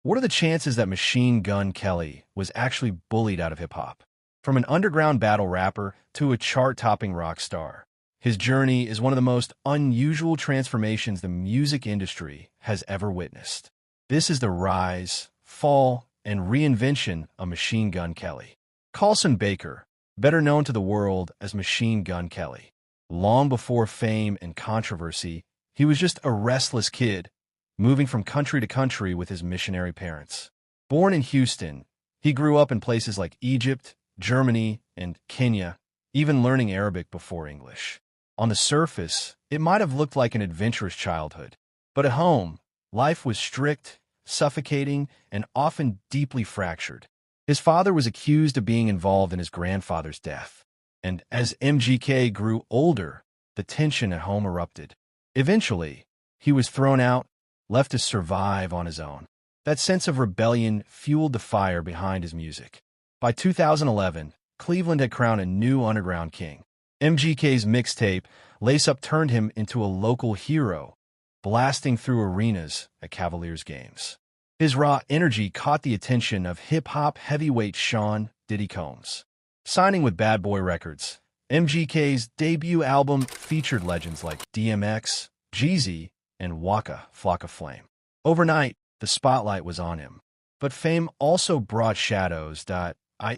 What are the chances that Machine Gun Kelly was actually bullied out of hip-hop? From an underground battle rapper to a chart-topping rock star, his journey is one of the most unusual transformations the music industry has ever witnessed. This is the rise, fall, and reinvention of Machine Gun Kelly. Carlson Baker, better known to the world as Machine Gun Kelly. Long before fame and controversy, he was just a restless kid, moving from country to country with his missionary parents. Born in Houston, he grew up in places like Egypt, Germany, and Kenya, even learning Arabic before English. On the surface, it might have looked like an adventurous childhood, but at home, life was strict, suffocating, and often deeply fractured. His father was accused of being involved in his grandfather's death, and as MGK grew older, the tension at home erupted. Eventually, he was thrown out, left to survive on his own. That sense of rebellion fueled the fire behind his music. By 2011, Cleveland had crowned a new underground king. MGK's mixtape, Lace Up, turned him into a local hero, blasting through arenas at Cavaliers games. His raw energy caught the attention of hip-hop heavyweight Sean Diddy Combs. Signing with Bad Boy Records, MGK's debut album featured legends like DMX, Jeezy, and Waka Flocka Flame. Overnight, the spotlight was on him. But fame also brought shadows.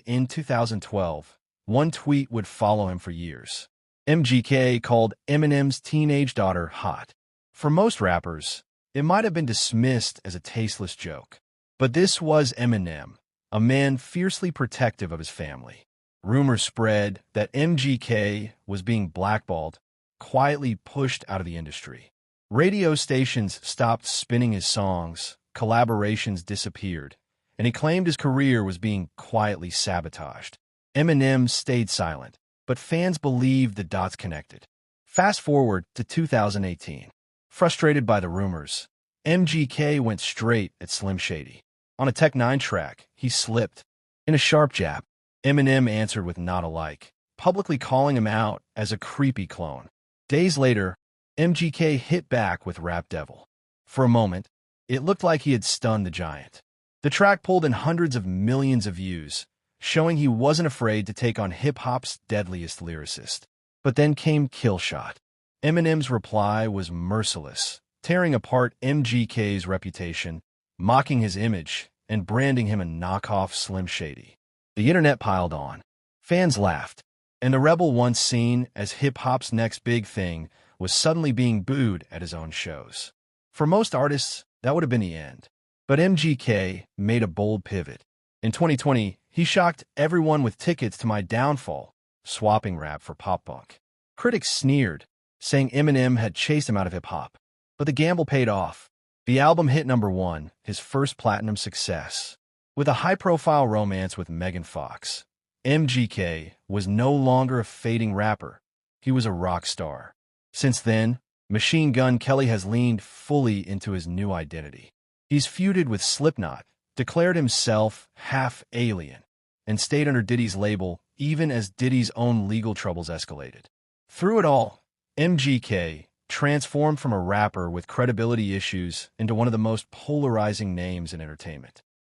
In 2012, one tweet would follow him for years. MGK called Eminem's teenage daughter hot. For most rappers, it might have been dismissed as a tasteless joke. But this was Eminem, a man fiercely protective of his family. Rumors spread that MGK was being blackballed, quietly pushed out of the industry. Radio stations stopped spinning his songs, collaborations disappeared, and he claimed his career was being quietly sabotaged. Eminem stayed silent, but fans believed the dots connected. Fast forward to 2018. Frustrated by the rumors, MGK went straight at Slim Shady. On a Tech 9 track, he slipped. In a sharp jab, Eminem answered with "not alike," publicly calling him out as a creepy clone. Days later, MGK hit back with Rap Devil. For a moment, it looked like he had stunned the giant. The track pulled in hundreds of millions of views, showing he wasn't afraid to take on hip-hop's deadliest lyricist. But then came Killshot. Eminem's reply was merciless, tearing apart MGK's reputation, mocking his image, and branding him a knockoff Slim Shady. The internet piled on. Fans laughed, and the rebel once seen as hip-hop's next big thing was suddenly being booed at his own shows. For most artists, that would have been the end. But MGK made a bold pivot. In 2020, he shocked everyone with tickets to My Downfall, swapping rap for pop-punk. Critics sneered, saying Eminem had chased him out of hip-hop. But the gamble paid off. The album hit #1, his first platinum success. With a high-profile romance with Megan Fox, MGK was no longer a fading rapper. He was a rock star. Since then, Machine Gun Kelly has leaned fully into his new identity. He's feuded with Slipknot, declared himself half alien, and stayed under Diddy's label even as Diddy's own legal troubles escalated. Through it all, MGK transformed from a rapper with credibility issues into one of the most polarizing names in entertainment.